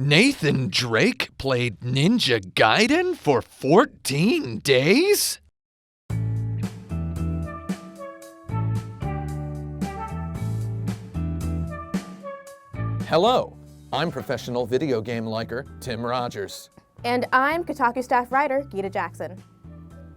Nathan Drake played Ninja Gaiden for 14 days? Hello, I'm professional video game liker Tim Rogers. And I'm Kotaku staff writer Gita Jackson.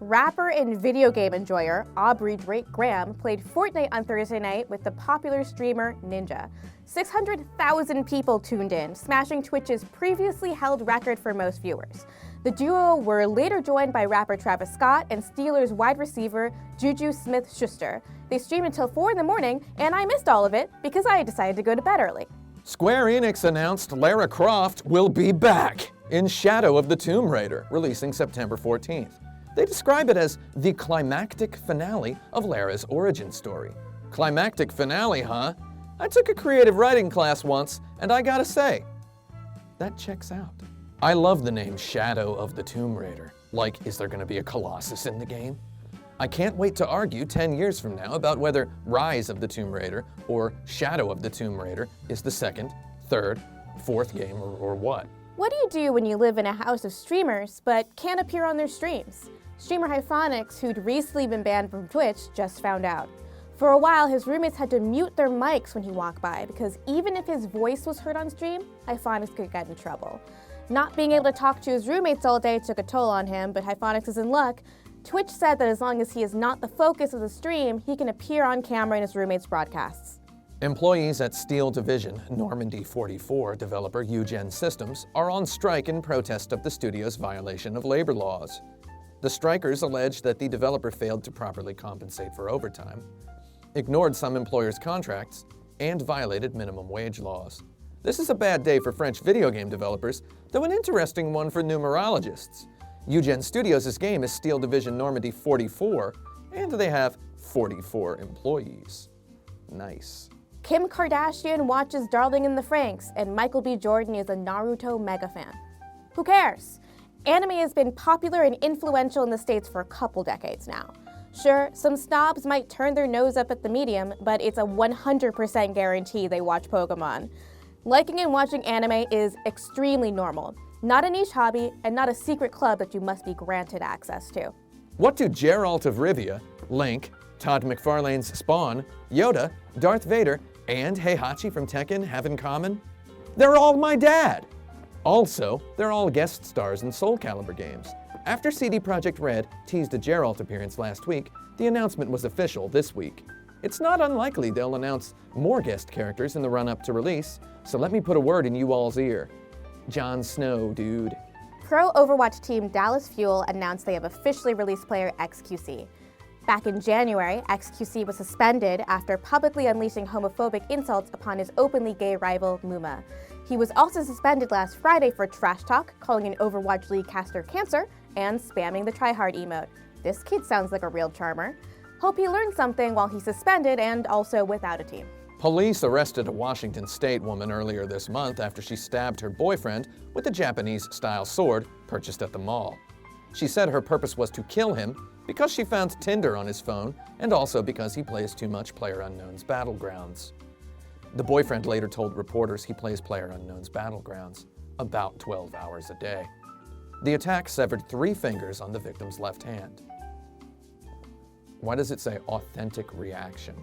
Rapper and video game enjoyer Aubrey Drake Graham played Fortnite on Thursday night with the popular streamer Ninja. 600,000 people tuned in, smashing Twitch's previously held record for most viewers. The duo were later joined by rapper Travis Scott and Steelers wide receiver Juju Smith-Schuster. They streamed until 4 in the morning, and I missed all of it because I decided to go to bed early. Square Enix announced Lara Croft will be back in Shadow of the Tomb Raider, releasing September 14th. They describe it as the climactic finale of Lara's origin story. Climactic finale, huh? I took a creative writing class once, and I gotta say, that checks out. I love the name Shadow of the Tomb Raider. Like, is there gonna be a Colossus in the game? I can't wait to argue 10 years from now about whether Rise of the Tomb Raider or Shadow of the Tomb Raider is the second, third, fourth game or what. What do you do when you live in a house of streamers but can't appear on their streams? Streamer HiSonic, who'd recently been banned from Twitch, just found out. For a while, his roommates had to mute their mics when he walked by because even if his voice was heard on stream, HiSonic could get in trouble. Not being able to talk to his roommates all day took a toll on him, but HiSonic is in luck. Twitch said that as long as he is not the focus of the stream, he can appear on camera in his roommates' broadcasts. Employees at Steel Division Normandy 44 developer Eugen Systems are on strike in protest of the studio's violation of labor laws. The strikers allege that the developer failed to properly compensate for overtime, ignored some employers' contracts, and violated minimum wage laws. This is a bad day for French video game developers, though an interesting one for numerologists. Eugen Studios' game is Steel Division Normandy 44, and they have 44 employees. Nice. Kim Kardashian watches Darling in the Franxx, and Michael B. Jordan is a Naruto mega fan. Who cares? Anime has been popular and influential in the States for a couple decades now. Sure, some snobs might turn their nose up at the medium, but it's a 100% guarantee they watch Pokemon. Liking and watching anime is extremely normal, not a niche hobby, and not a secret club that you must be granted access to. What do Geralt of Rivia, Link, Todd McFarlane's Spawn, Yoda, Darth Vader, and Heihachi from Tekken have in common? They're all my dad! Also, they're all guest stars in Soul Calibur games. After CD Projekt Red teased a Geralt appearance last week, the announcement was official this week. It's not unlikely they'll announce more guest characters in the run-up to release, so let me put a word in you all's ear. Jon Snow, dude. Pro Overwatch team Dallas Fuel announced they have officially released player XQC. Back in January, XQC was suspended after publicly unleashing homophobic insults upon his openly gay rival, Muma. He was also suspended last Friday for trash talk, calling an Overwatch League caster cancer, and spamming the tryhard emote. This kid sounds like a real charmer. Hope he learned something while he's suspended and also without a team. Police arrested a Washington State woman earlier this month after she stabbed her boyfriend with a Japanese-style sword purchased at the mall. She said her purpose was to kill him because she found Tinder on his phone and also because he plays too much PlayerUnknown's Battlegrounds. The boyfriend later told reporters he plays PlayerUnknown's Battlegrounds about 12 hours a day. The attack severed 3 fingers on the victim's left hand. Why does it say authentic reaction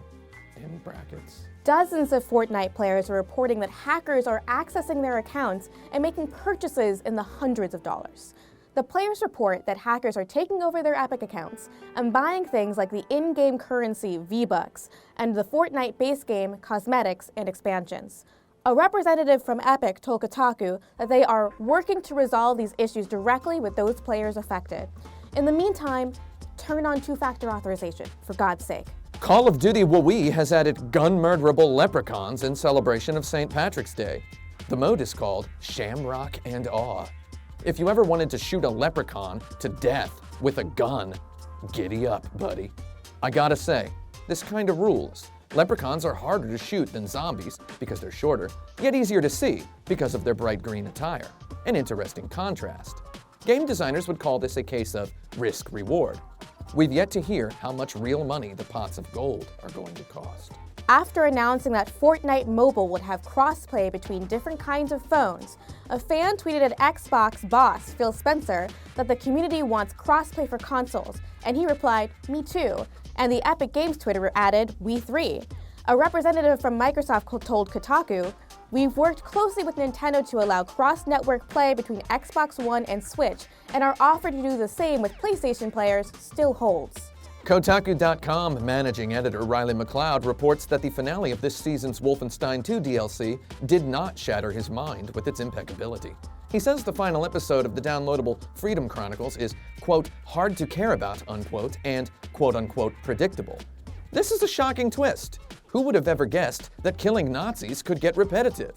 in brackets? Dozens of Fortnite players are reporting that hackers are accessing their accounts and making purchases in the hundreds of dollars. The players report that hackers are taking over their Epic accounts and buying things like the in-game currency V-Bucks and the Fortnite base game cosmetics and expansions. A representative from Epic told Kotaku that they are working to resolve these issues directly with those players affected. In the meantime, turn on two-factor authorization, for God's sake. Call of Duty WoW has added gun-murderable leprechauns in celebration of St. Patrick's Day. The mode is called Shamrock and Awe. If you ever wanted to shoot a leprechaun to death with a gun, giddy up, buddy. I gotta say, this kinda rules. Leprechauns are harder to shoot than zombies because they're shorter, yet easier to see because of their bright green attire. An interesting contrast. Game designers would call this a case of risk-reward. We've yet to hear how much real money the pots of gold are going to cost. After announcing that Fortnite Mobile would have crossplay between different kinds of phones, a fan tweeted at Xbox boss Phil Spencer that the community wants crossplay for consoles, and he replied, "Me too." And the Epic Games Twitter added, "We three." A representative from Microsoft told Kotaku, "We've worked closely with Nintendo to allow cross-network play between Xbox One and Switch, and our offer to do the same with PlayStation players still holds." Kotaku.com managing editor Riley McLeod reports that the finale of this season's Wolfenstein 2 DLC did not shatter his mind with its impeccability. He says the final episode of the downloadable Freedom Chronicles is, quote, hard to care about, unquote, and, quote unquote, predictable. This is a shocking twist. Who would have ever guessed that killing Nazis could get repetitive?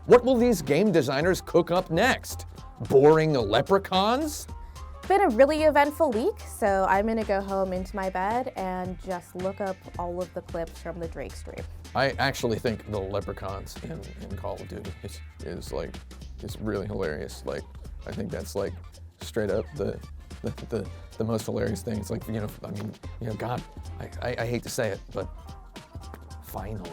What will these game designers cook up next? Boring leprechauns? Been a really eventful week, so I'm gonna go home into my bed and just look up all of the clips from the Drake stream. I actually think the leprechauns in Call of Duty is really hilarious. Like, I think that's like straight up the most hilarious thing. It's like, God, I hate to say it, but finally.